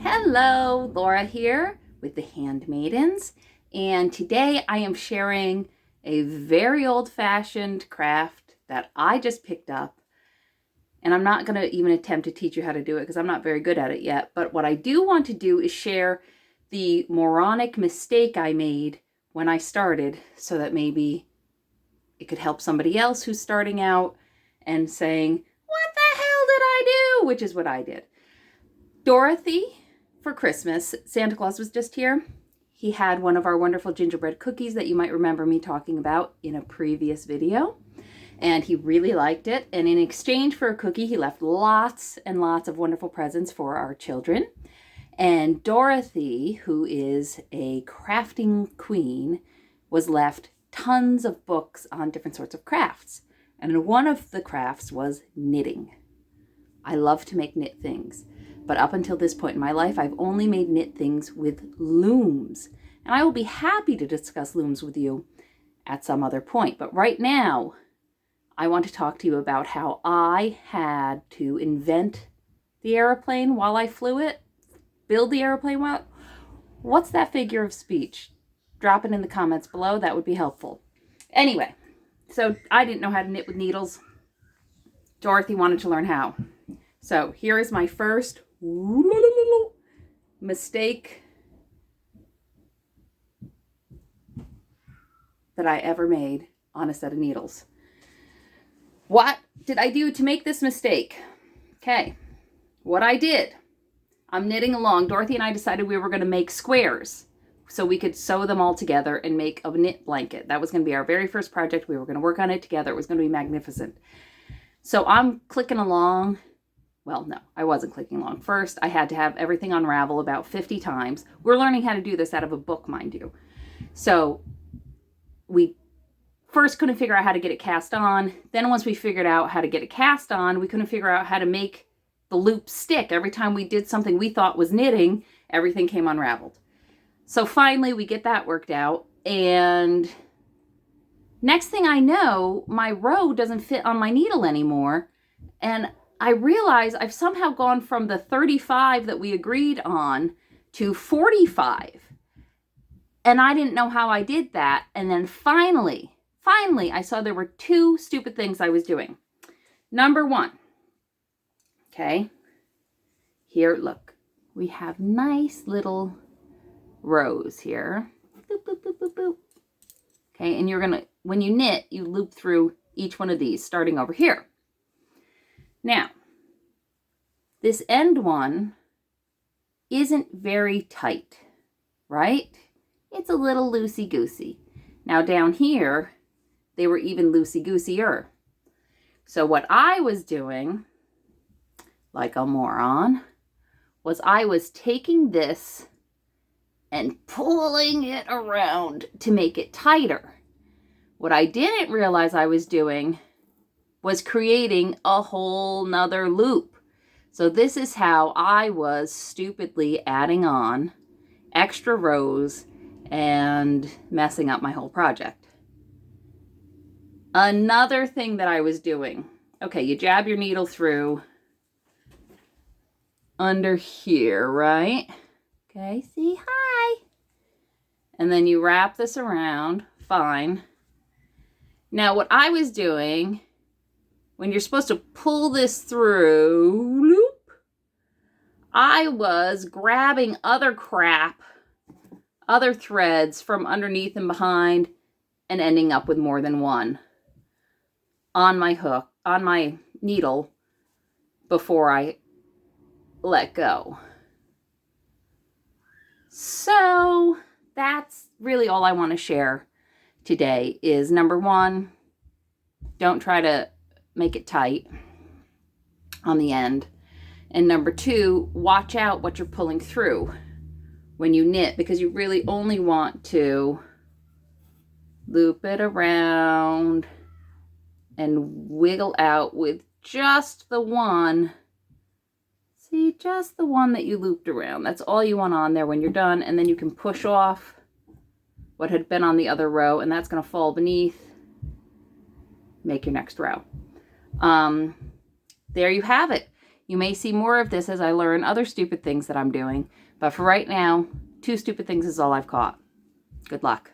Hello, Laura here with the Handmaidens, and today I am sharing a very old-fashioned craft that I just picked up, and I'm not going to even attempt to teach you how to do it because I'm not very good at it yet, but what I do want to do is share the moronic mistake I made when I started so that maybe it could help somebody else who's starting out and saying, "What the hell did I do?" Which is what I did. Dorothy, for Christmas, Santa Claus was just here. He had one of our wonderful gingerbread cookies that you might remember me talking about in a previous video. And he really liked it. And in exchange for a cookie, he left lots and lots of wonderful presents for our children. And Dorothy, who is a crafting queen, was left tons of books on different sorts of crafts. And one of the crafts was knitting. I love to make knit things. But up until this point in my life, I've only made knit things with looms. And I will be happy to discuss looms with you at some other point. But right now, I want to talk to you about how I had to invent the airplane while I flew it, build the airplane while... What's that figure of speech? Drop it in the comments below. That would be helpful. Anyway, so I didn't know how to knit with needles. Dorothy wanted to learn how. So here is my first mistake that I ever made on a set of needles. What did I do to make this mistake? Okay, what I did, I'm knitting along. Dorothy and I decided we were going to make squares so we could sew them all together and make a knit blanket. That was going to be our very first project. We were going to work on it together. It was going to be magnificent. So I'm clicking along. Well, no, I wasn't clicking along. First, I had to have everything unravel about 50 times. We're learning how to do this out of a book, mind you. So we first couldn't figure out how to get it cast on. Then once we figured out how to get it cast on, we couldn't figure out how to make the loop stick. Every time we did something we thought was knitting, everything came unraveled. So finally, we get that worked out. And next thing I know, my row doesn't fit on my needle anymore. And I realize I've somehow gone from the 35 that we agreed on to 45. And I didn't know how I did that. And then finally, I saw there were two stupid things I was doing. Number one, okay, here, look, we have nice little rows here. Boop, boop, boop, boop, boop. Okay, and you're gonna, when you knit, you loop through each one of these, starting over here. Now, this end one isn't very tight, right? It's a little loosey-goosey. Now down here, they were even loosey-gooseier. So what I was doing, like a moron, was I was taking this and pulling it around to make it tighter. What I didn't realize I was doing was creating a whole nother loop. So this is how I was stupidly adding on extra rows and messing up my whole project. Another thing that I was doing, okay, you jab your needle through under here, right? Okay, see, hi. And then you wrap this around, fine. Now what I was doing, when you're supposed to pull this through, loop, I was grabbing other crap, other threads from underneath and behind, and ending up with more than one on my hook, on my needle, before I let go. So that's really all I want to share today is, number one, don't try to make it tight on the end. And number two, watch out what you're pulling through when you knit, because you really only want to loop it around and wiggle out with just the one. See, just the one that you looped around. That's all you want on there when you're done. And then you can push off what had been on the other row, and that's going to fall beneath. Make your next row. There you have it. You may see more of this as I learn other stupid things that I'm doing, but for right now, 2 stupid things is all I've caught. Good luck.